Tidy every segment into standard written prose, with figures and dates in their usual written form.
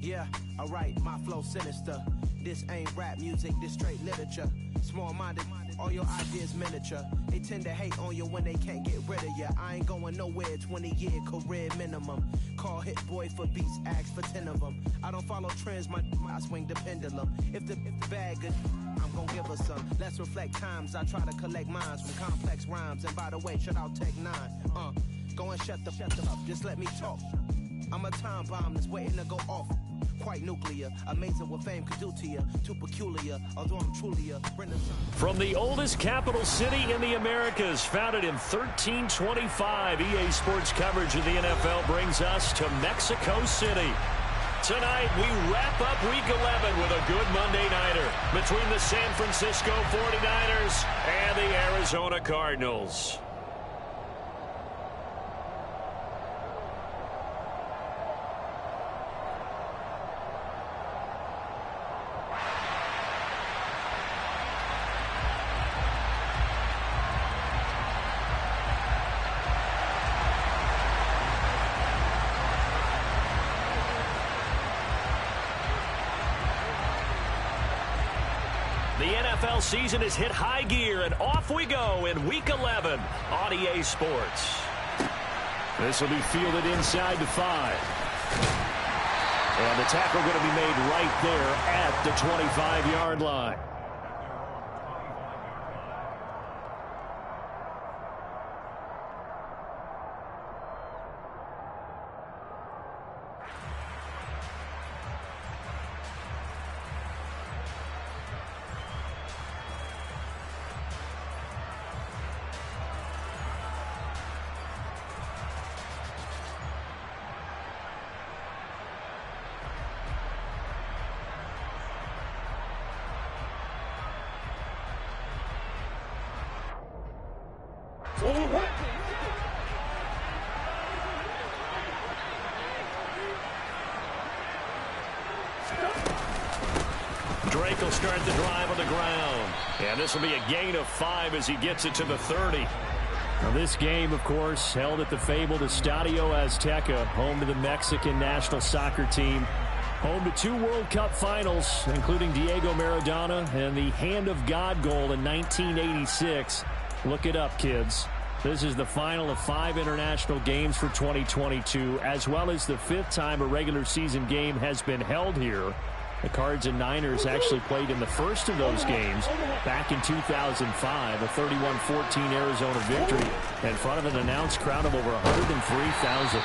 Yeah, alright, my flow sinister. This ain't rap music, this straight literature. Small-minded, all your ideas miniature. They tend to hate on you when they can't get rid of you. I ain't going nowhere, 20-year career minimum. Call Hit Boy for beats, ask for 10 of them. I don't follow trends, I swing the pendulum. If the bag good, I'm gon' give her some. Let's reflect times, I try to collect minds from complex rhymes. And by the way, shout out Tech 9. Go and shut the up, just let me talk. I'm a time bomb that's waiting to go off. Quite nuclear, amazing what fame could do to you. Too peculiar, although I'm truly a renaissance. From the oldest capital city in the Americas, founded in 1325, EA Sports coverage of the NFL brings us to Mexico City. Tonight, we wrap up Week 11 with a good Monday nighter between the San Francisco 49ers and the Arizona Cardinals. The NFL season has hit high gear, and off we go in Week 11 on EA Sports. This will be fielded inside the 5. And the tackle going to be made right there at the 25-yard line. Drake will start the drive on the ground. And this will be a gain of 5 as he gets it to the 30. Now this game, of course, held at the fabled Estadio Azteca, home to the Mexican national soccer team. Home to 2 World Cup finals, including Diego Maradona and the Hand of God goal in 1986. Look it up, kids. This is the final of 5 international games for 2022, as well as the 5th time a regular season game has been held here. The Cards and Niners actually played in the first of those games back in 2005, a 31-14 Arizona victory in front of an announced crowd of over 103,000.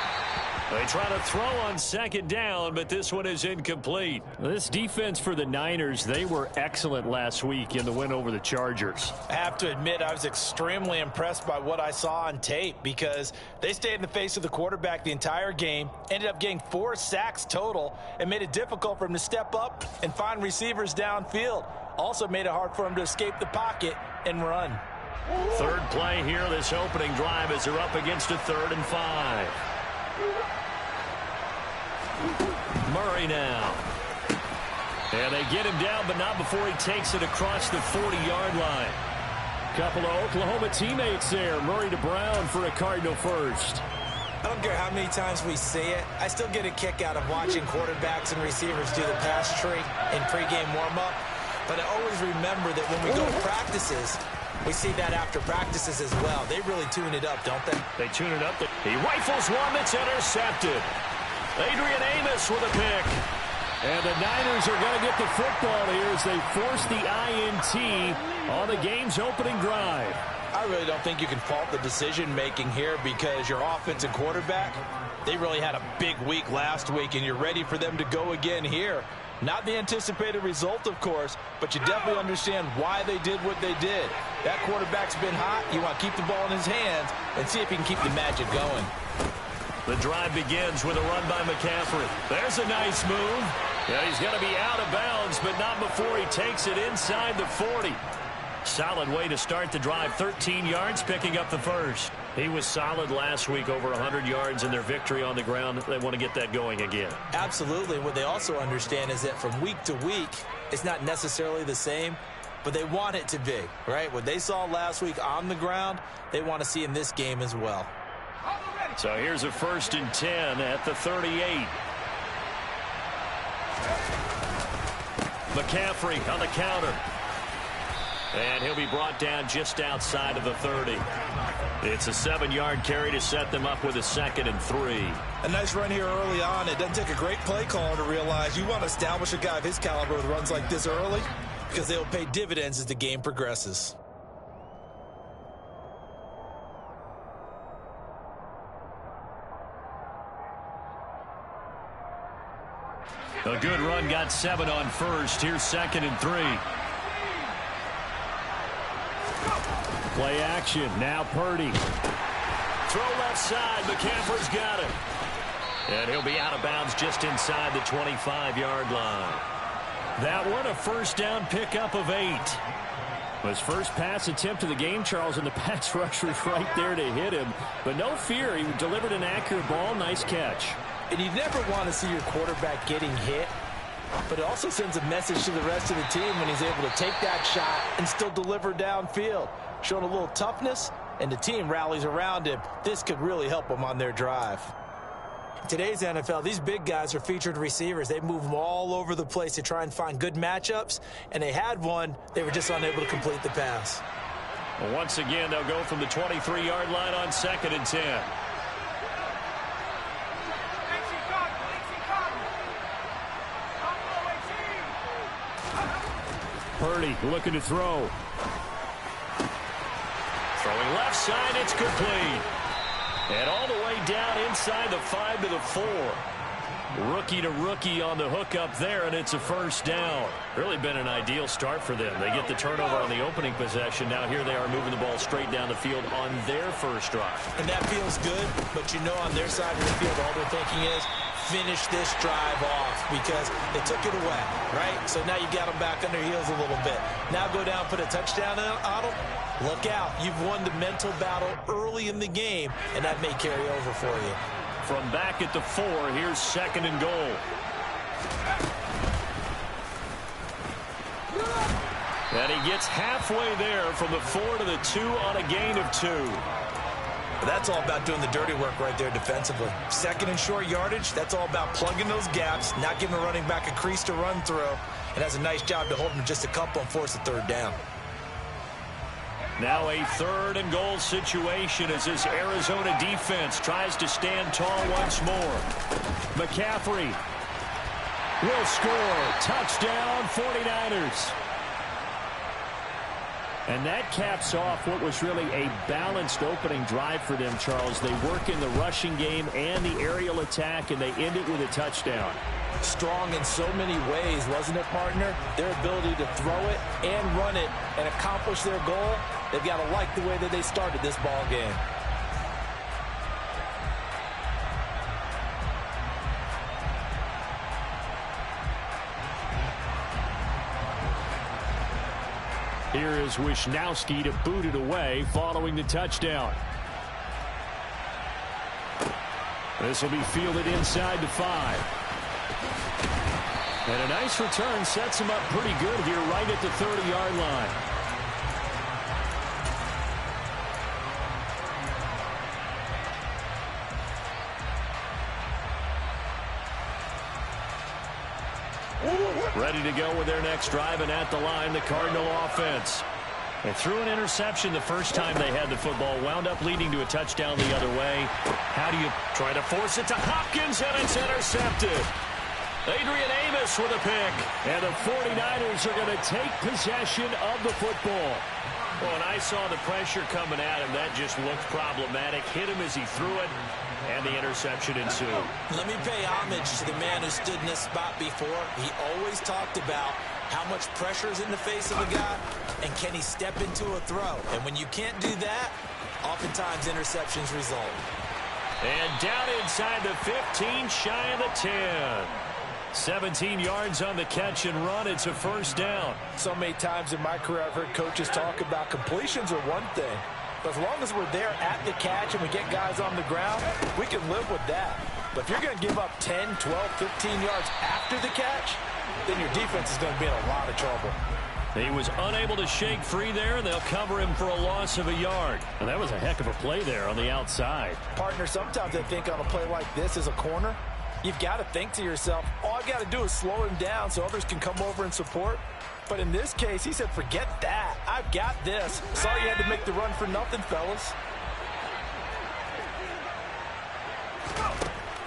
They try to throw on second down, but this one is incomplete. This defense for the Niners, they were excellent last week in the win over the Chargers. I have to admit, I was extremely impressed by what I saw on tape because they stayed in the face of the quarterback the entire game, ended up getting 4 sacks total, and made it difficult for him to step up and find receivers downfield. Also made it hard for him to escape the pocket and run. Third play here, this opening drive, as they're up against a 3rd and 5. Murray now. And they get him down, but not before he takes it across the 40-yard line. Couple of Oklahoma teammates there. Murray to Brown for a Cardinal first. I don't care how many times we say it, I still get a kick out of watching quarterbacks and receivers do the pass tree in pregame warm-up. But I always remember that when we go to practices, we see that after practices as well. They really tune it up, don't they? They tune it up. He rifles one that's intercepted. Adrian Amos with a pick. And the Niners are going to get the football here as they force the INT on the game's opening drive. I really don't think you can fault the decision-making here because your offense and quarterback, they really had a big week last week, and you're ready for them to go again here. Not the anticipated result, of course, but you definitely understand why they did what they did. That quarterback's been hot. You want to keep the ball in his hands and see if he can keep the magic going. The drive begins with a run by McCaffrey. There's a nice move. Yeah, he's going to be out of bounds, but not before he takes it inside the 40. Solid way to start the drive. 13 yards, picking up the first. He was solid last week, over 100 yards in their victory on the ground. They want to get that going again. Absolutely. What they also understand is that from week to week, it's not necessarily the same, but they want it to be, right? What they saw last week on the ground, they want to see in this game as well. So here's a 1st and 10 at the 38. McCaffrey on the counter. And he'll be brought down just outside of the 30. It's a 7-yard carry to set them up with a 2nd and 3. A nice run here early on. It doesn't take a great play caller to realize you want to establish a guy of his caliber with runs like this early because they'll pay dividends as the game progresses. A good run, got 7 on first. Here's 2nd and 3. Play action. Now Purdy. Throw left side. McCaffrey's got it. And he'll be out of bounds just inside the 25-yard line. That one, a first down pickup of 8. His first pass attempt of the game, Charles, and the pass rush was right there to hit him. But no fear. He delivered an accurate ball. Nice catch. And you never want to see your quarterback getting hit, but it also sends a message to the rest of the team when he's able to take that shot and still deliver downfield, showing a little toughness, and the team rallies around him. This could really help them on their drive. In today's NFL, these big guys are featured receivers. They move them all over the place to try and find good matchups, and they had one. They were just unable to complete the pass. Well, once again, they'll go from the 23-yard line on 2nd and 10. Purdy looking to throw. Throwing left side, it's complete. And all the way down inside the 5 to the 4. Rookie to rookie on the hook up there, and it's a first down. Really been an ideal start for them. They get the turnover on the opening possession. Now here they are moving the ball straight down the field on their first drive. And that feels good, but you know on their side of the field all they're thinking is finish this drive off because they took it away, right? So now you got them back on their heels a little bit. Now go down, put a touchdown on them. Look out. You've won the mental battle early in the game, and that may carry over for you. From back at the 4, here's 2nd and goal. And he gets halfway there from the 4 to the 2 on a gain of 2. That's all about doing the dirty work right there defensively. 2nd and short yardage, that's all about plugging those gaps, not giving a running back a crease to run through, and has a nice job to hold him just a couple and force a 3rd down. Now a 3rd and goal situation as this Arizona defense tries to stand tall once more. McCaffrey will score. Touchdown, 49ers. And that caps off what was really a balanced opening drive for them, Charles. They work in the rushing game and the aerial attack, and they end it with a touchdown. Strong in so many ways, wasn't it, partner? Their ability to throw it and run it and accomplish their goal, they've got to like the way that they started this ball game. Here is Wisnowski to boot it away following the touchdown. This will be fielded inside the 5. And a nice return sets him up pretty good here right at the 30-yard line. Ready to go with their next drive, and at the line, the Cardinal offense. They threw an interception the first time they had the football, wound up leading to a touchdown the other way. How do you try to force it to Hopkins, and it's intercepted. Adrian Amos with a pick, and the 49ers are going to take possession of the football. Well, and I saw the pressure coming at him. That just looked problematic. Hit him as he threw it, and the interception ensued. Let me pay homage to the man who stood in this spot before. He always talked about how much pressure is in the face of a guy, and can he step into a throw. And when you can't do that, oftentimes interceptions result. And down inside the 15, shy of the 10. 17 yards on the catch and run. It's a first down. So many times in my career, I've heard coaches talk about completions are one thing. But as long as we're there at the catch and we get guys on the ground, we can live with that. But if you're going to give up 10, 12, 15 yards after the catch, then your defense is going to be in a lot of trouble. He was unable to shake free there, and they'll cover him for a loss of a yard. And that was a heck of a play there on the outside. Partner, sometimes I think on a play like this as a corner, you've got to think to yourself, all you got to do is slow him down so others can come over and support. But in this case, he said, forget that. I've got this. Sorry you had to make the run for nothing, fellas.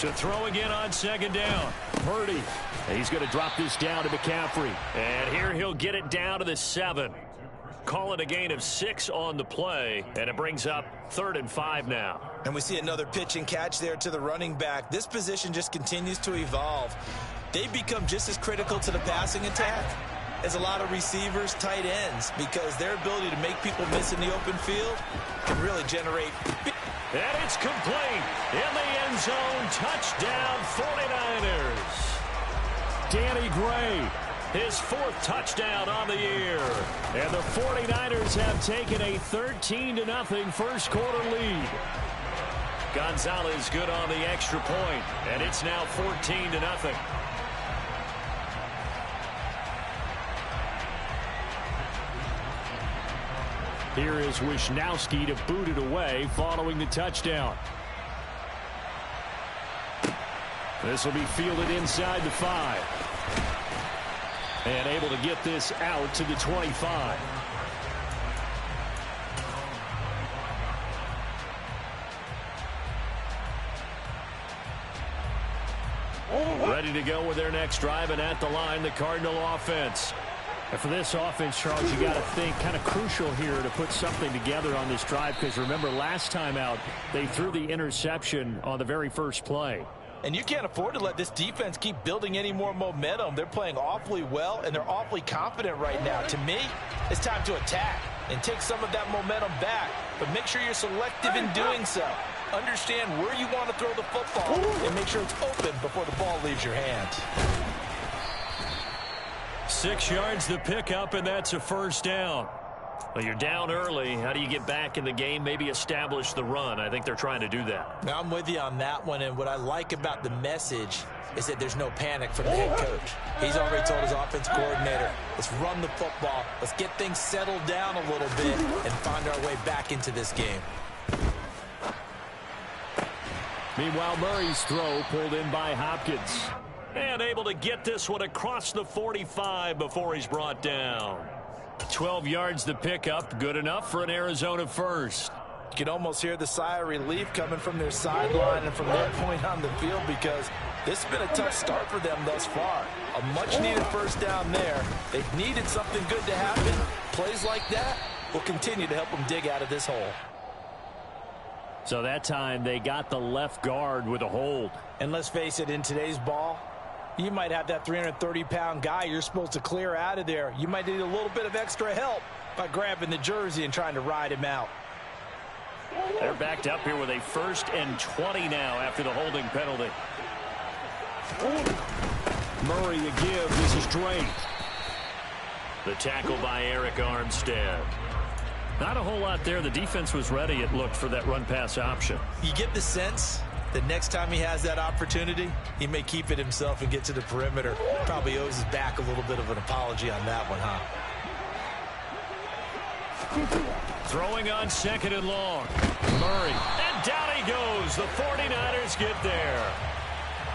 To throw again on second down. Purdy. He's going to drop this down to McCaffrey. And here he'll get it down to the 7. Call it a gain of 6 on the play, and it brings up 3rd and 5 now. And we see another pitch and catch there to the running back. This position just continues to evolve. They become just as critical to the passing attack as a lot of receivers, tight ends, because their ability to make people miss in the open field can really generate. And it's complete. In the end zone, touchdown 49ers. Danny Gray, his 4th touchdown on the year. And the 49ers have taken a 13-0 first quarter lead. Gonzalez good on the extra point, and it's now 14-0. Here is Wisnowski to boot it away following the touchdown. This will be fielded inside the 5. And able to get this out to the 25. Ready to go with their next drive, and at the line, the Cardinal offense. And for this offense, Charles, you got to think kind of crucial here to put something together on this drive, because remember last time out, they threw the interception on the very first play. And you can't afford to let this defense keep building any more momentum. They're playing awfully well, and they're awfully confident right now. To me, it's time to attack and take some of that momentum back, but make sure you're selective in doing so. Understand where you want to throw the football and make sure it's open before the ball leaves your hands. 6 yards the pickup, and that's a first down. Well, you're down early. How do you get back in the game, maybe establish the run? I think they're trying to do that. Now, I'm with you on that one, and what I like about the message is that there's no panic from the head coach. He's already told his offense coordinator, let's run the football, let's get things settled down a little bit and find our way back into this game. Meanwhile, Murray's throw pulled in by Hopkins. And able to get this one across the 45 before he's brought down. 12 yards the pickup, good enough for an Arizona first. You can almost hear the sigh of relief coming from their sideline and from their point on the field, because this has been a tough start for them thus far. A much-needed first down there. They've needed something good to happen. Plays like that will continue to help them dig out of this hole. So that time they got the left guard with a hold. And let's face it, in today's ball, you might have that 330-pound guy you're supposed to clear out of there. You might need a little bit of extra help by grabbing the jersey and trying to ride him out. They're backed up here with a 1st and 20 now after the holding penalty. Murray a give. This is Drake. The tackle by Eric Armstead. Not a whole lot there. The defense was ready, it looked, for that run-pass option. You get the sense that next time he has that opportunity, he may keep it himself and get to the perimeter. Probably owes his back a little bit of an apology on that one, huh? Throwing on 2nd and long. Murray. And down he goes. The 49ers get there.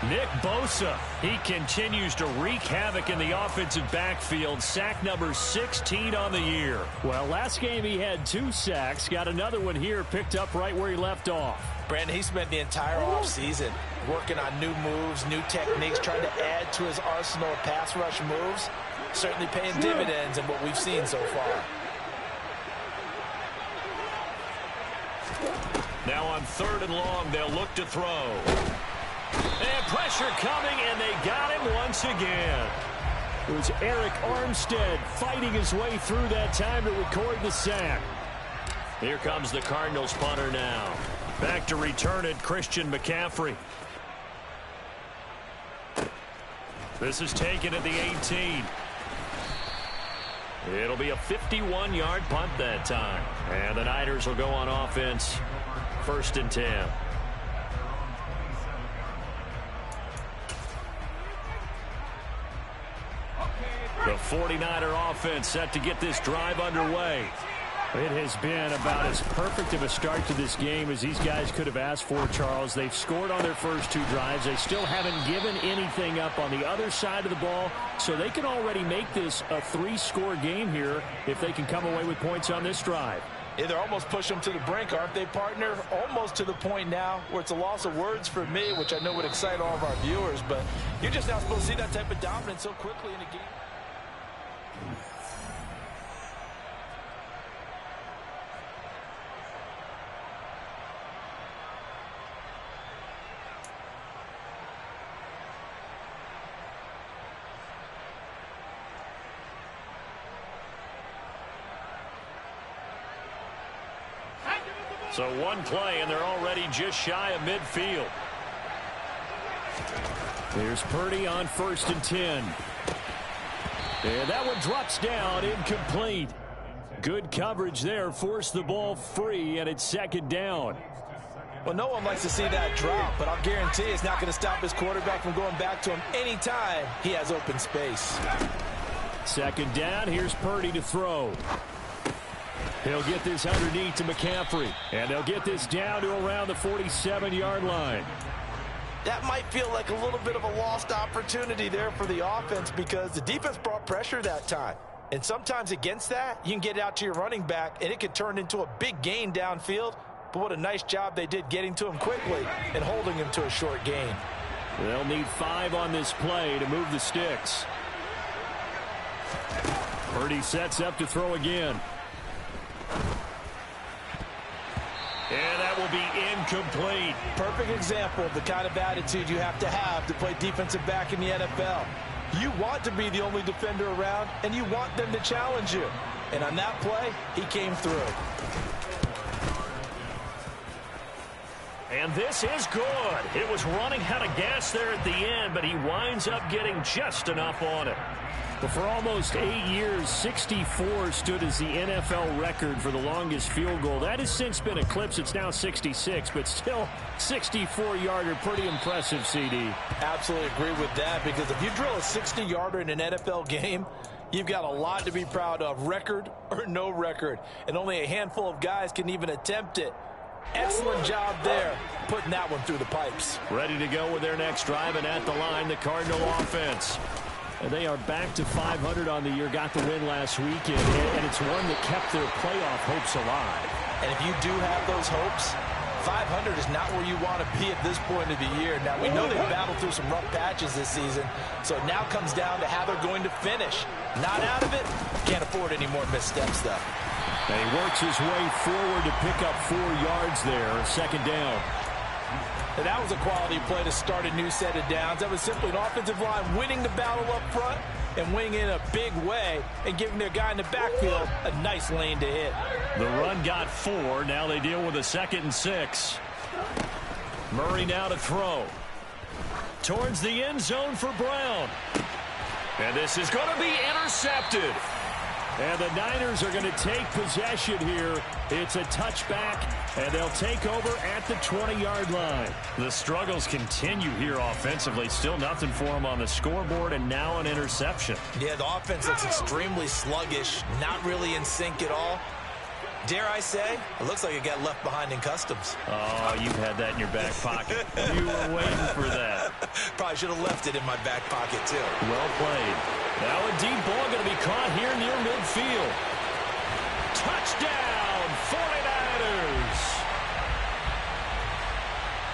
Nick Bosa, he continues to wreak havoc in the offensive backfield. Sack number 16 on the year. Well, last game he had 2 sacks. Got another one here, picked up right where he left off. Brandon, he spent the entire offseason working on new moves, new techniques, trying to add to his arsenal of pass rush moves. Certainly paying dividends in what we've seen so far. Now on 3rd and long, they'll look to throw. And pressure coming, and they got him once again. It was Eric Armstead fighting his way through that time to record the sack. Here comes the Cardinals punter now. Back to return it, Christian McCaffrey. This is taken at the 18. It'll be a 51-yard punt that time. And the Niners will go on offense. 1st and 10. The 49er offense set to get this drive underway. It has been about as perfect of a start to this game as these guys could have asked for, Charles. They've scored on their first 2 drives. They still haven't given anything up on the other side of the ball, so they can already make this a 3-score game here if they can come away with points on this drive. Yeah, they're almost pushing them to the brink, aren't they, partner? Almost to the point now where it's a loss of words for me, which I know would excite all of our viewers, but you're just not supposed to see that type of dominance so quickly in a game. So 1 play, and they're already just shy of midfield. Here's Purdy on 1st and 10. And that one drops down, incomplete. Good coverage there, forced the ball free, and it's 2nd down. Well, no one likes to see that drop, but I'll guarantee it's not going to stop his quarterback from going back to him anytime he has open space. 2nd down, here's Purdy to throw. He'll get this underneath to McCaffrey. And they'll get this down to around the 47-yard line. That might feel like a little bit of a lost opportunity there for the offense because the defense brought pressure that time. And sometimes against that, you can get out to your running back, and it could turn into a big gain downfield. But what a nice job they did getting to him quickly and holding him to a short gain. They'll need 5 on this play to move the sticks. Purdy sets up to throw again. And that will be incomplete. Perfect example of the kind of attitude you have to play defensive back in the NFL. You want to be the only defender around, and you want them to challenge you. And on that play, he came through. And this is good. It was running out of gas there at the end, but he winds up getting just enough on it. But for almost 8 years, 64 stood as the NFL record for the longest field goal. That has since been eclipsed. It's now 66, but still 64-yarder. Pretty impressive, CD. Absolutely agree with that, because if you drill a 60-yarder in an NFL game, you've got a lot to be proud of, record or no record. And only a handful of guys can even attempt it. Excellent job there, putting that one through the pipes. Ready to go with their next drive, and at the line, the Cardinal offense. And they are back to 500 on the year, got the win last weekend, and it's one that kept their playoff hopes alive. And if you do have those hopes, 500 is not where you want to be at this point of the year. Now, we know they've battled through some rough patches this season, so it now comes down to how they're going to finish. Not out of it, can't afford any more missteps, though. And he works his way forward to pick up 4 yards there, 2nd down. And that was a quality play to start a new set of downs. That was simply an offensive line winning the battle up front and winning in a big way and giving their guy in the backfield a nice lane to hit. The run got 4. Now they deal with a 2nd and 6. Murray now to throw. Towards the end zone for Brown. And this is going to be intercepted. And the Niners are going to take possession here. It's a touchback, and they'll take over at the 20-yard line. The struggles continue here offensively. Still nothing for them on the scoreboard, and now an interception. Yeah, the offense looks extremely sluggish, not really in sync at all. Dare I say, it looks like it got left behind in customs. Oh, you've had that in your back pocket. You were waiting for that. Probably should have left it in my back pocket, too. Well played. Now a deep ball going to be caught here near midfield. Touchdown, 49ers.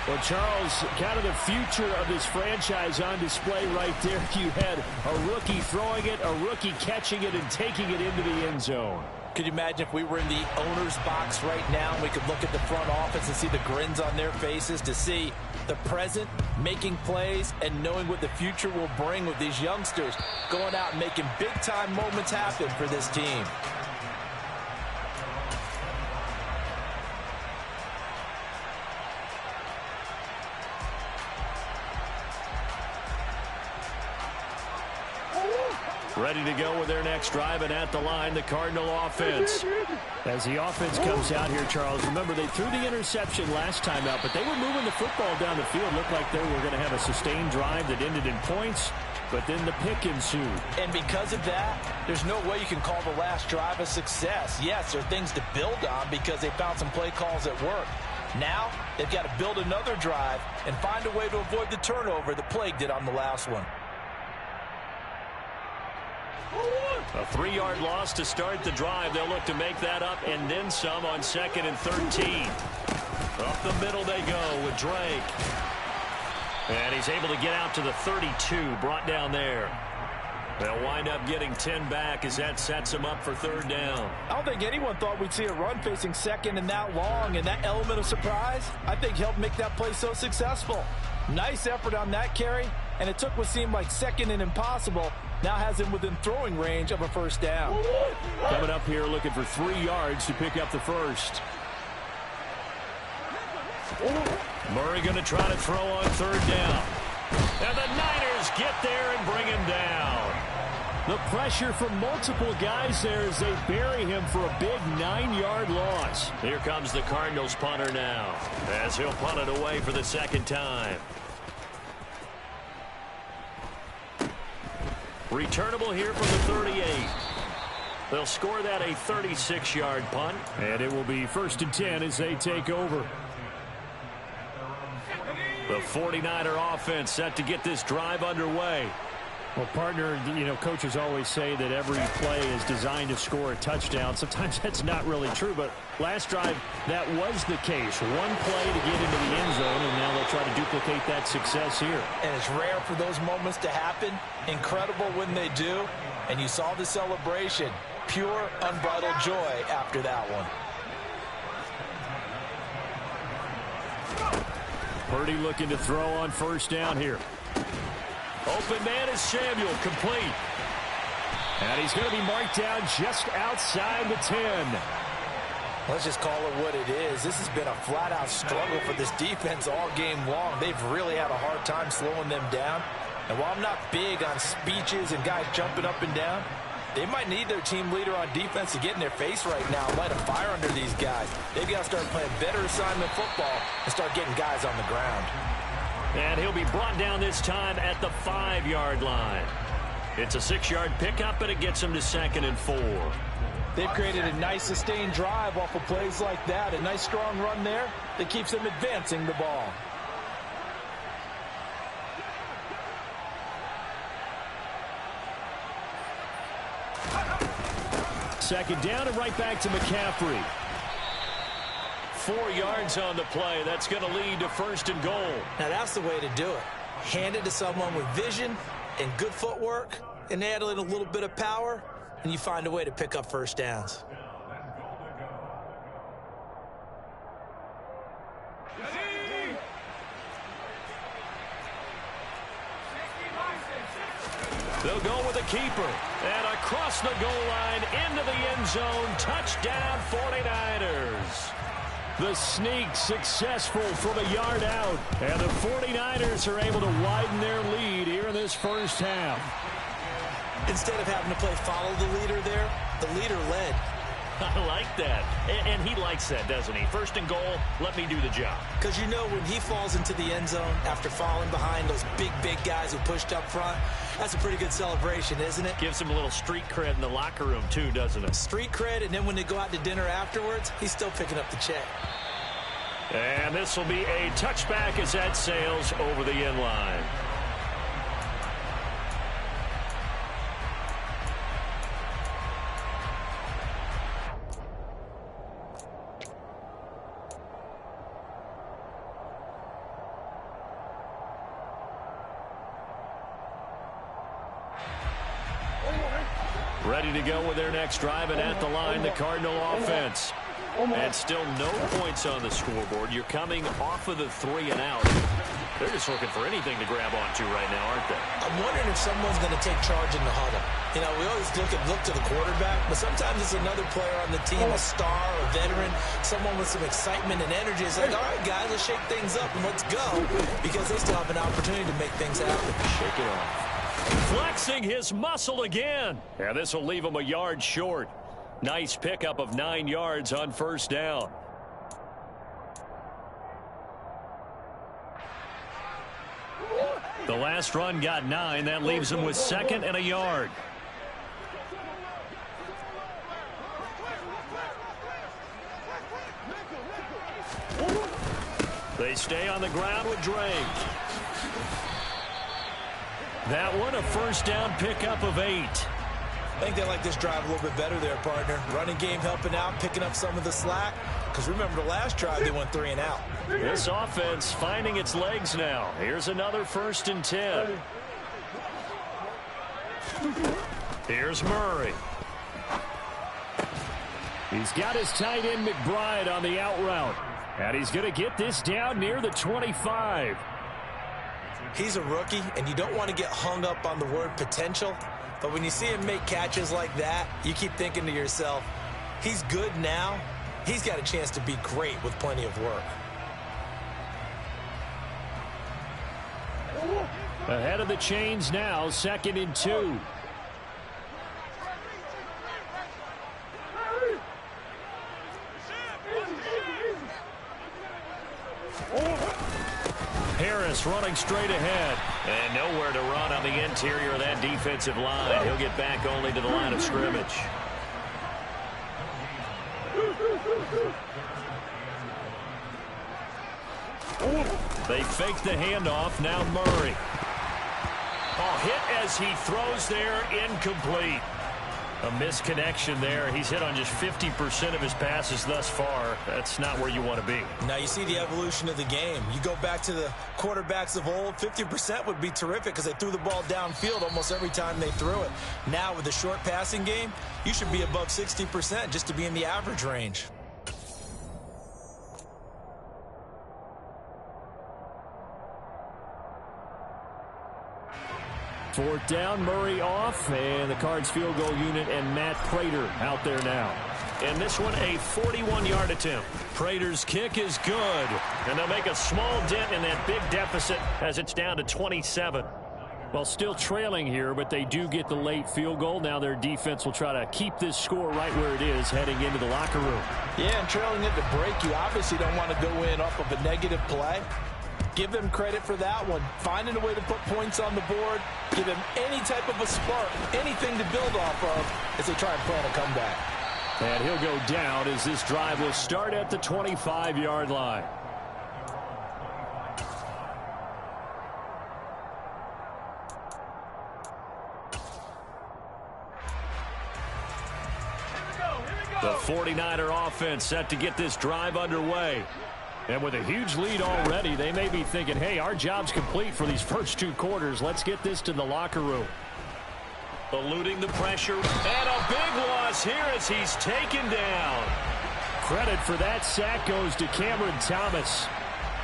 Well, Charles, kind of the future of this franchise on display right there. You had a rookie throwing it, a rookie catching it, and taking it into the end zone. Could you imagine if we were in the owner's box right now and we could look at the front office and see the grins on their faces, to see the present making plays and knowing what the future will bring with these youngsters going out and making big-time moments happen for this team. Ready to go with their next drive, and at the line, the Cardinal offense. As the offense comes out here, Charles, remember they threw the interception last time out, but they were moving the football down the field. Looked like they were going to have a sustained drive that ended in points. but then the pick ensued. And because of that, there's no way you can call the last drive a success. Yes, there are things to build on because they found some play calls that work. Now, they've got to build another drive and find a way to avoid the turnover that plagued it on the last one. A 3-yard loss to start the drive. They'll look to make that up and then some on 2nd and 13. Up the middle they go with Drake. And he's able to get out to the 32, brought down there. They'll wind up getting 10 back as that sets him up for 3rd down. I don't think anyone thought we'd see a run facing 2nd and that long, and that element of surprise, I think, helped make that play so successful. Nice effort on that carry, and it took what seemed like 2nd and impossible, now has him within throwing range of a 1st down. Coming up here looking for 3 yards to pick up the 1st. Murray going to try to throw on 3rd down. And the Niners get there and bring him down. The pressure from multiple guys there as they bury him for a big 9-yard loss. Here comes the Cardinals punter now as he'll punt it away for the 2nd time. Returnable here from the 38. They'll score that a 36-yard punt, and it will be 1st and 10 as they take over. The 49er offense set to get this drive underway. Well, partner, you know, coaches always say that every play is designed to score a touchdown. Sometimes that's not really true, but last drive, that was the case. One play to get into the end zone, and now they'll try to duplicate that success here. And it's rare for those moments to happen. Incredible when they do. And you saw the celebration. Pure, unbridled joy after that one. Purdy looking to throw on 1st down here. Open man is Samuel, complete. And he's going to be marked down just outside the 10. Let's just call it what it is. This has been a flat-out struggle for this defense all game long. They've really had a hard time slowing them down. And while I'm not big on speeches and guys jumping up and down, they might need their team leader on defense to get in their face right now and light a fire under these guys. They've got to start playing better assignment football and start getting guys on the ground. And he'll be brought down this time at the 5-yard line. It's a 6-yard pickup, and it gets him to 2nd and 4. They've created a nice sustained drive off of plays like that. A nice strong run there that keeps them advancing the ball. Second down and right back to McCaffrey. 4 yards on the play. That's going to lead to 1st and goal. Now that's the way to do it. Hand it to someone with vision and good footwork, and add in a little bit of power, and you find a way to pick up 1st downs. They'll go with a keeper. And across the goal line into the end zone. Touchdown 49ers. The sneak successful from a yard out. And the 49ers are able to widen their lead here in this 1st half. Instead of having to play follow the leader there, the leader led. I like that. And he likes that, doesn't he? 1st and goal, let me do the job. Because you know when he falls into the end zone after falling behind those big guys who pushed up front, that's a pretty good celebration, isn't it? Gives him a little street cred in the locker room, too, doesn't it? Street cred, and then when they go out to dinner afterwards, he's still picking up the check. And this will be a touchback as that sails over the end line. Ready to go with their next drive, and at the line, the Cardinal offense. And still no points on the scoreboard. You're coming off of the 3 and out. They're just looking for anything to grab onto right now, aren't they? I'm wondering if someone's going to take charge in the huddle. You know, we always look to the quarterback, but sometimes it's another player on the team, a star, a veteran, someone with some excitement and energy. It's like, all right, guys, let's shake things up and let's go, because they still have an opportunity to make things happen. Shake it off. Flexing his muscle again. And this will leave him a yard short. Nice pickup of 9 yards on 1st down. The last run got 9. That leaves him with 2nd and a yard. They stay on the ground with Drake. That one a first down pickup of 8. I think they like this drive a little bit better there, partner. Running game helping out, picking up some of the slack. Because remember the last drive, they went 3 and out. This offense finding its legs now. Here's another 1st and 10. Here's Murray. He's got his tight end McBride on the out route. And he's going to get this down near the 25. He's a rookie, and you don't want to get hung up on the word potential. But when you see him make catches like that, you keep thinking to yourself, he's good now. He's got a chance to be great with plenty of work. Ahead of the chains now, 2nd and 2. Harris running straight ahead. And nowhere to run on the interior of that defensive line. He'll get back only to the line of scrimmage. They fake the handoff. Now Murray. Oh, hit as he throws there. Incomplete. A misconnection there. He's hit on just 50% of his passes thus far. That's not where you want to be. Now you see the evolution of the game. You go back to the quarterbacks of old, 50% would be terrific because they threw the ball downfield almost every time they threw it. Now with the short passing game, you should be above 60% just to be in the average range. Fourth down, Murray off, and the Cards field goal unit and Matt Prater out there now. And this one, a 41-yard attempt. Prater's kick is good, and they'll make a small dent in that big deficit as it's down to 27. Well, still trailing here, but they do get the late field goal. Now their defense will try to keep this score right where it is heading into the locker room. Yeah, and trailing it to break, you obviously don't want to go in off of a negative play. Give them credit for that one. Finding a way to put points on the board. Give them any type of a spark, anything to build off of as they try and plan a comeback. And he'll go down as this drive will start at the 25-yard line. The 49er offense set to get this drive underway. And with a huge lead already, they may be thinking, hey, our job's complete for these first 2 quarters. Let's get this to the locker room. Eluding the pressure. And a big loss here as he's taken down. Credit for that sack goes to Cameron Thomas.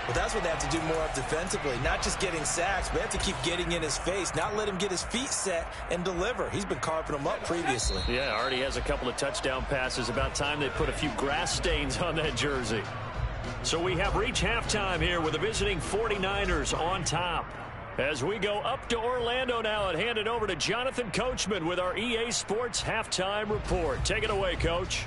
Well, that's what they have to do more of defensively. Not just getting sacks, but they have to keep getting in his face. Not let him get his feet set and deliver. He's been carving them up previously. Yeah, already has a couple of touchdown passes. About time they put a few grass stains on that jersey. So we have reached halftime here with the visiting 49ers on top. As we go up to Orlando now and hand it over to Jonathan Coachman with our EA Sports Halftime Report. Take it away, Coach.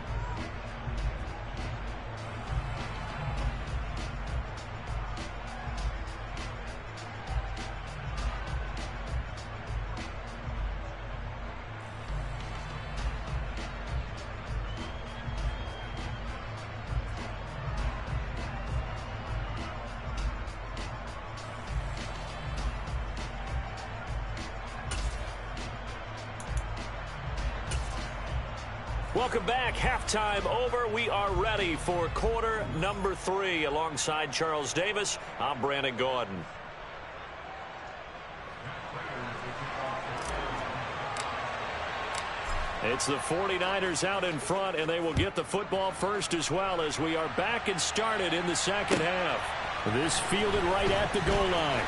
Welcome back. Halftime over. We are ready for quarter number 3. Alongside Charles Davis, I'm Brandon Gordon. It's the 49ers out in front, and they will get the football first as well as we are back and started in the second half. This fielded right at the goal line.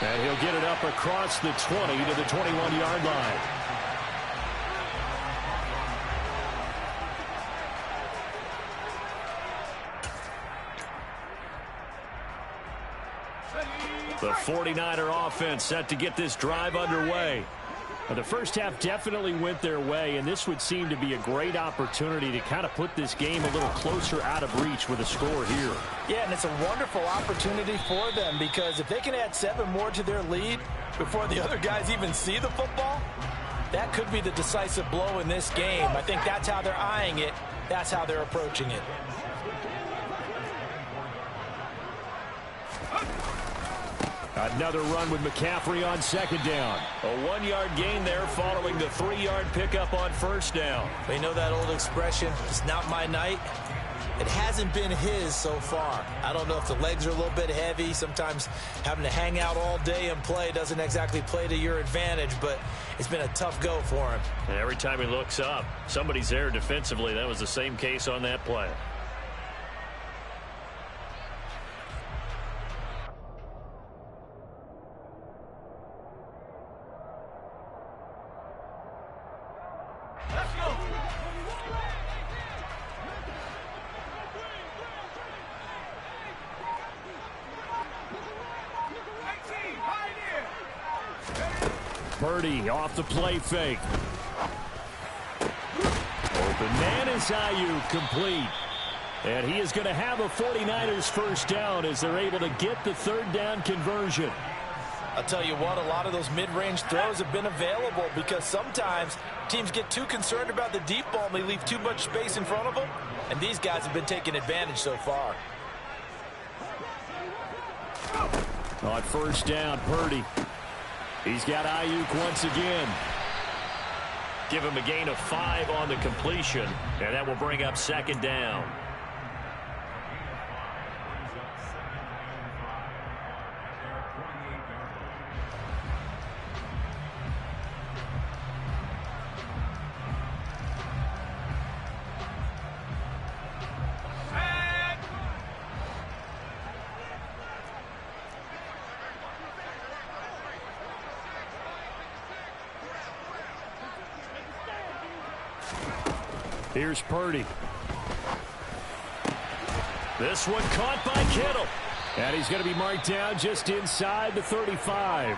And he'll get it up across the 20 to the 21-yard line. The 49er offense set to get this drive underway. The first half definitely went their way, and this would seem to be a great opportunity to kind of put this game a little closer out of reach with a score here. Yeah, and it's a wonderful opportunity for them because if they can add 7 more to their lead before the other guys even see the football, that could be the decisive blow in this game. I think that's how they're eyeing it. That's how they're approaching it. Another run with McCaffrey on second down. A 1-yard gain there following the 3-yard pickup on first down. We know that old expression, it's not my night. It hasn't been his so far. I don't know if the legs are a little bit heavy. Sometimes having to hang out all day and play doesn't exactly play to your advantage, but it's been a tough go for him. And every time he looks up, somebody's there defensively. That was the same case on that play. Purdy off the play fake. Open man is Ayuk, complete. And he is going to have a 49ers first down as they're able to get the third down conversion. I'll tell you what, a lot of those mid-range throws have been available because sometimes teams get too concerned about the deep ball and they leave too much space in front of them. And these guys have been taking advantage so far. On first down, Purdy. He's got Ayuk once again. Give him a gain of 5 on the completion, and that will bring up second down. Here's Purdy. This one caught by Kittle. And he's going to be marked down just inside the 35.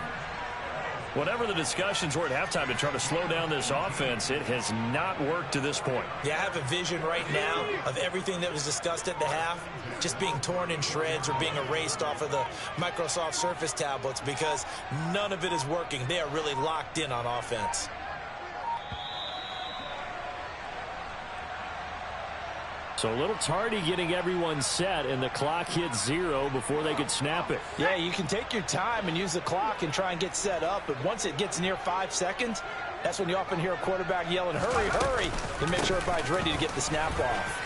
Whatever the discussions were at halftime to try to slow down this offense, it has not worked to this point. Yeah, I have a vision right now of everything that was discussed at the half just being torn in shreds or being erased off of the Microsoft Surface tablets because none of it is working. They are really locked in on offense. So a little tardy getting everyone set, and the clock hits 0 before they could snap it. Yeah, you can take your time and use the clock and try and get set up, but once it gets near 5 seconds, that's when you often hear a quarterback yelling, hurry, hurry, to make sure everybody's ready to get the snap off.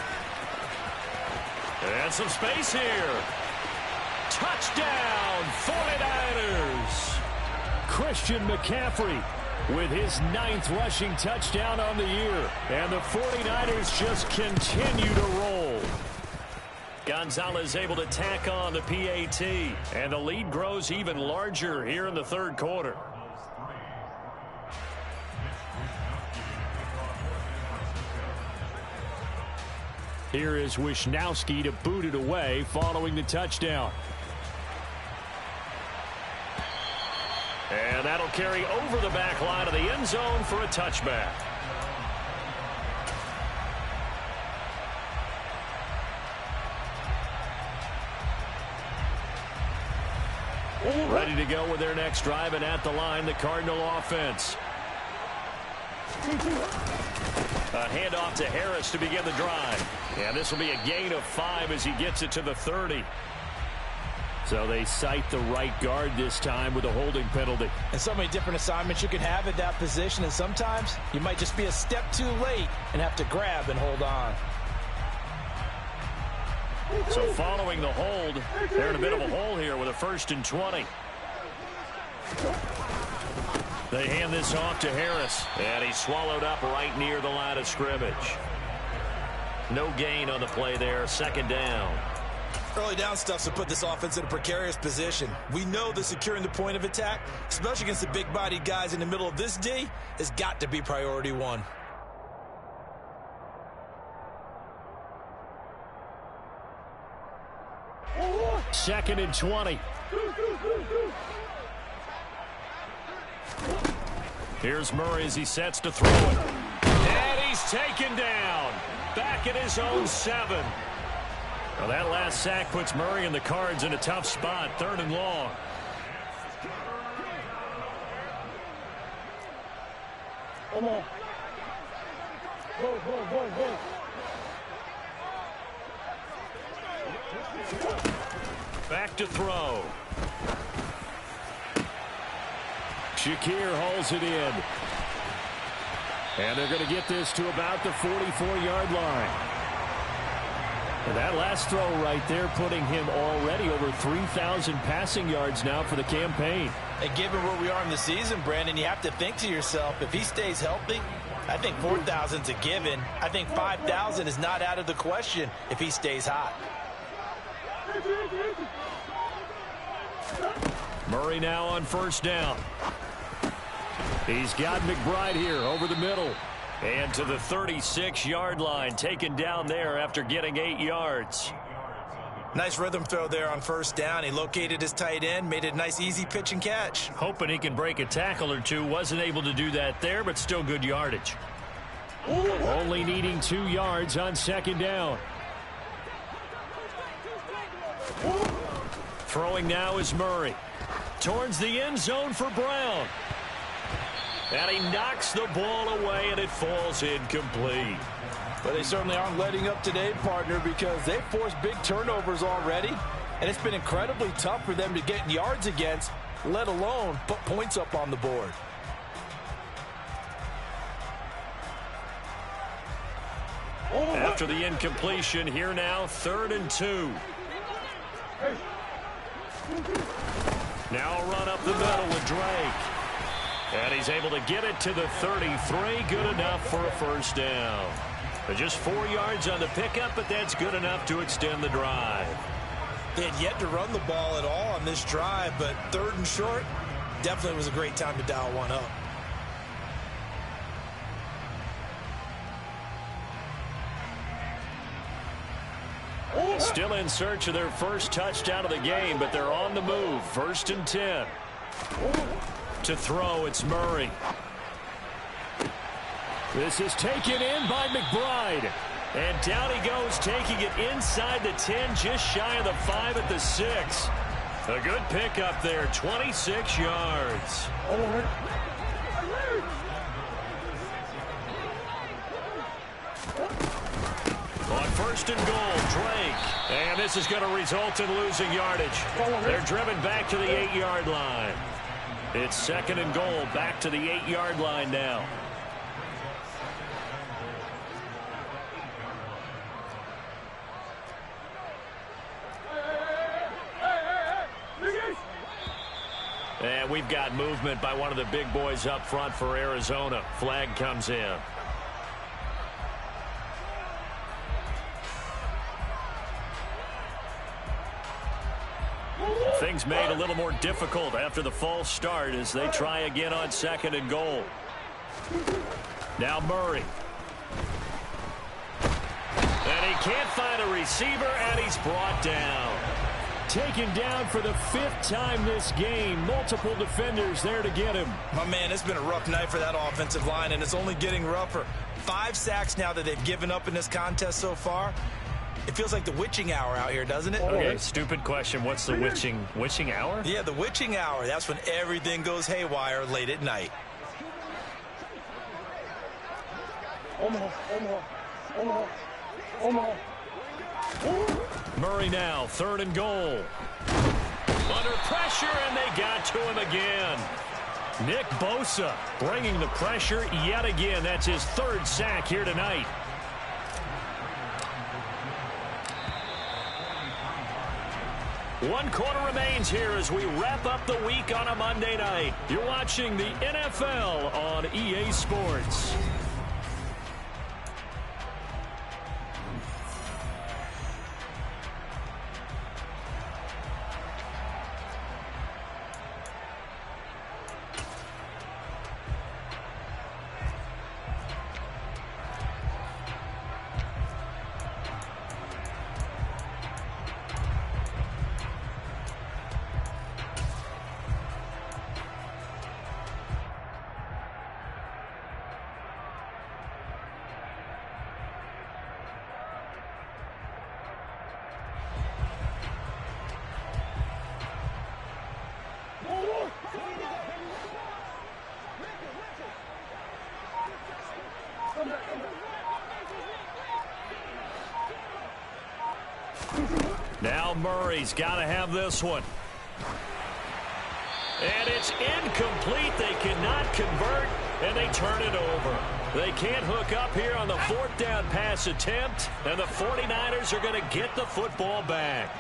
And some space here. Touchdown, 49ers. Christian McCaffrey with his 9th rushing touchdown on the year. And the 49ers just continue to roll. Gonzalez able to tack on the PAT. And the lead grows even larger here in the third quarter. Here is Wisnowski to boot it away following the touchdown. And that'll carry over the back line of the end zone for a touchback. Ready to go with their next drive, and at the line, the Cardinal offense. A handoff to Harris to begin the drive. And this will be a gain of 5 as he gets it to the 30. So they cite the right guard this time with a holding penalty. And so many different assignments you can have at that position, and sometimes you might just be a step too late and have to grab and hold on. So following the hold, they're in a bit of a hole here with a 1st and 20. They hand this off to Harris, and he's swallowed up right near the line of scrimmage. No gain on the play there, second down. Early down stuff's to put this offense in a precarious position. We know that securing the point of attack, especially against the big-bodied guys in the middle of this D, has got to be priority 1. Second and 20. Here's Murray as he sets to throw it. And he's taken down. Back at his own 7. Well, that last sack puts Murray and the Cards in a tough spot. 3rd and long. Come on. Go, go, go, go. Back to throw. Shakir hauls it in. And they're going to get this to about the 44-yard line. And that last throw right there putting him already over 3,000 passing yards now for the campaign. And given where we are in the season, Brandon, you have to think to yourself, if he stays healthy, I think 4,000's a given. I think 5,000 is not out of the question if he stays hot. Murray now on 1st down. He's got McBride here over the middle. And to the 36-yard line, taken down there after getting 8 yards. Nice rhythm throw there on 1st down. He located his tight end, made it a nice easy pitch and catch. Hoping he can break a tackle or two. Wasn't able to do that there, but still good yardage. Only needing 2 yards on 2nd down. Throwing now is Murray. Towards the end zone for Brown. And he knocks the ball away, and it falls incomplete. But they certainly aren't letting up today, partner, because they've forced big turnovers already. And it's been incredibly tough for them to get yards against, let alone put points up on the board. After the incompletion, here now, 3rd and 2. Now a run up the middle with Drake. And he's able to get it to the 33. Good enough for a 1st down. Just 4 yards on the pickup, but that's good enough to extend the drive. They had yet to run the ball at all on this drive, but 3rd and short, definitely was a great time to dial one up. Still in search of their first touchdown of the game, but they're on the move. 1st and 10. To throw, it's Murray. This is taken in by McBride. And down he goes, taking it inside the 10, just shy of the 5 at the 6. A good pickup there, 26 yards. On 1st and goal, Drake. And this is going to result in losing yardage. They're driven back to the 8-yard line. It's 2nd and goal, back to the 8-yard line now. And we've got movement by one of the big boys up front for Arizona. Flag comes in. Things made a little more difficult after the false start as they try again on 2nd and goal. Now Murray. And he can't find a receiver, and he's brought down. Taken down for the 5th time this game. Multiple defenders there to get him. My man, it's been a rough night for that offensive line, and it's only getting rougher. 5 sacks now that they've given up in this contest so far. It feels like the witching hour out here, doesn't it? Okay, stupid question. What's the witching hour? Yeah, the witching hour. That's when everything goes haywire late at night. Murray now, 3rd and goal. Under pressure, and they got to him again. Nick Bosa bringing the pressure yet again. That's his 3rd sack here tonight. One quarter remains here as we wrap up the week on a Monday night. You're watching the NFL on EA Sports. Now Murray's got to have this one. And it's incomplete. They cannot convert, and they turn it over. They can't hook up here on the fourth down pass attempt, and the 49ers are going to get the football back.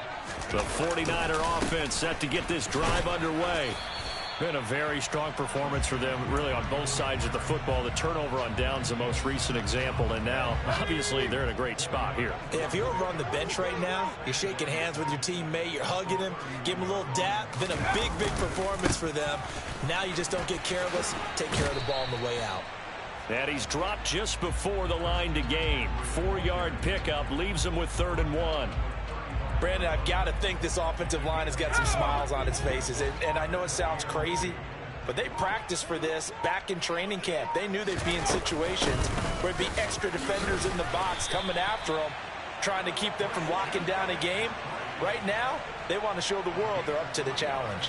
The 49er offense set to get this drive underway. Been a very strong performance for them, really, on both sides of the football. The turnover on downs, the most recent example, and now, obviously, they're in a great spot here. Yeah, if you're over on the bench right now, you're shaking hands with your teammate, you're hugging him, give him a little dap. Been a big, big performance for them. Now you just don't get careless. Take care of the ball on the way out. And he's dropped just before the line to gain. 4-yard pickup leaves him with 3rd and 1. Brandon, I've got to think this offensive line has got some smiles on its faces. And I know it sounds crazy, but they practiced for this back in training camp. They knew they'd be in situations where there'd be extra defenders in the box coming after them, trying to keep them from locking down a game. Right now, they want to show the world they're up to the challenge.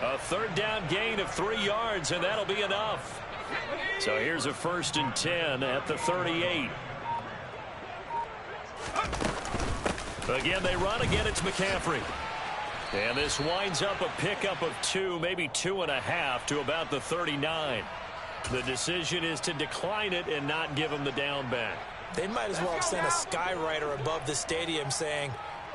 A 3rd down gain of 3 yards, and that'll be enough. So here's a 1st and 10 at the 38. Again, they run. Again, it's McCaffrey. And this winds up a pickup of 2, maybe 2.5 to about the 39. The decision is to decline it and not give him the down back. They might as well have sent a skywriter above the stadium saying,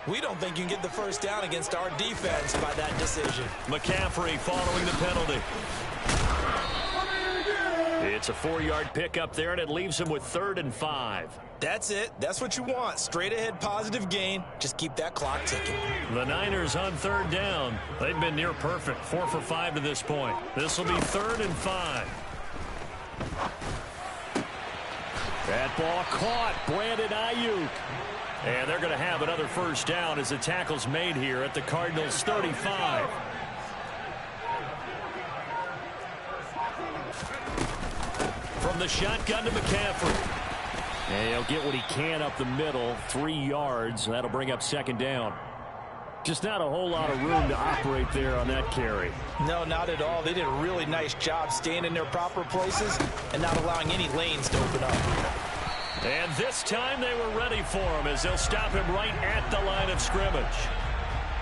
we don't think you can get the first down against our defense by that decision. McCaffrey following the penalty. It's a 4-yard pickup there, and it leaves him with 3rd and 5. That's it. That's what you want. Straight ahead positive gain. Just keep that clock ticking. The Niners on 3rd down. They've been near perfect. 4 for 5 to this point. This will be 3rd and 5. That ball caught. Brandon Ayuk. And they're going to have another first down as the tackle's made here at the Cardinals' 35. From the shotgun to McCaffrey. And he'll get what he can up the middle, 3 yards. That'll bring up 2nd down. Just not a whole lot of room to operate there on that carry. No, not at all. They did a really nice job staying in their proper places and not allowing any lanes to open up. And this time they were ready for him as they'll stop him right at the line of scrimmage.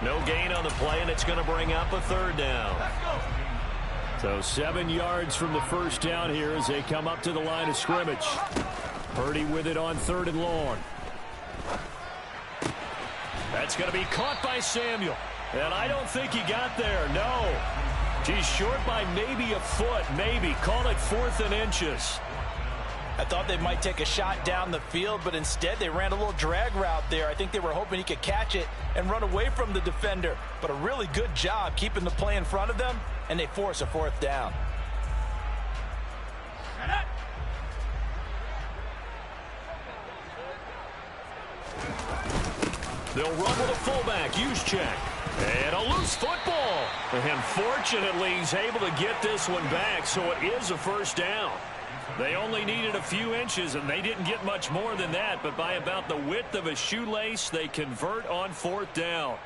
No gain on the play, and it's going to bring up a 3rd down. So 7 yards from the first down here as they come up to the line of scrimmage. Purdy with it on 3rd and long. That's going to be caught by Samuel. And I don't think he got there. No. He's short by maybe a foot, maybe. Call it 4th and inches. I thought they might take a shot down the field, but instead they ran a little drag route there. I think they were hoping he could catch it and run away from the defender. But a really good job keeping the play in front of them, and they force a 4th down. They'll run with a fullback, Juszczyk. And a loose football. And fortunately, he's able to get this one back, so it is a first down. They only needed a few inches, and they didn't get much more than that. But by about the width of a shoelace, they convert on 4th down.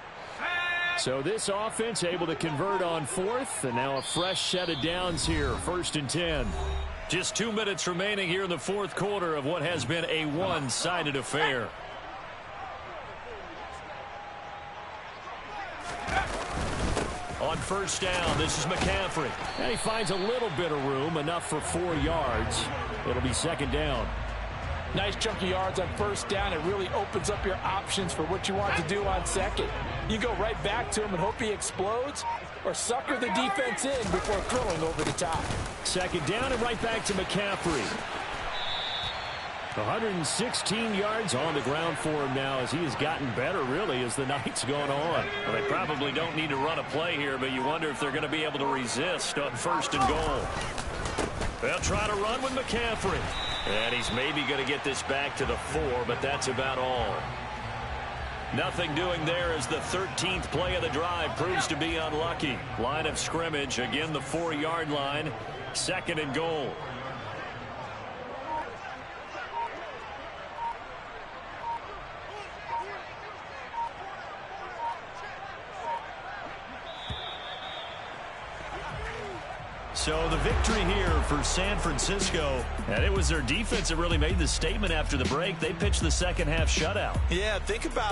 So this offense able to convert on 4th, and now a fresh set of downs here, 1st and 10. Just 2 minutes remaining here in the 4th quarter of what has been a one-sided affair. On first down, this is McCaffrey. And he finds a little bit of room, enough for 4 yards. It'll be 2nd down. Nice chunky yards on first down. It really opens up your options for what you want to do on 2nd. You go right back to him and hope he explodes, or sucker the defense in before throwing over the top. 2nd down and right back to McCaffrey. 116 yards on the ground for him now as he has gotten better, really, as the night's gone on. Well, they probably don't need to run a play here, but you wonder if they're going to be able to resist on 1st and goal. They'll try to run with McCaffrey. And he's maybe going to get this back to the 4, but that's about all. Nothing doing there as the 13th play of the drive proves to be unlucky. Line of scrimmage, again the 4-yard line, 2nd and goal. So the victory here for San Francisco, and it was their defense that really made the statement after the break. They pitched the second half shutout. Yeah, think about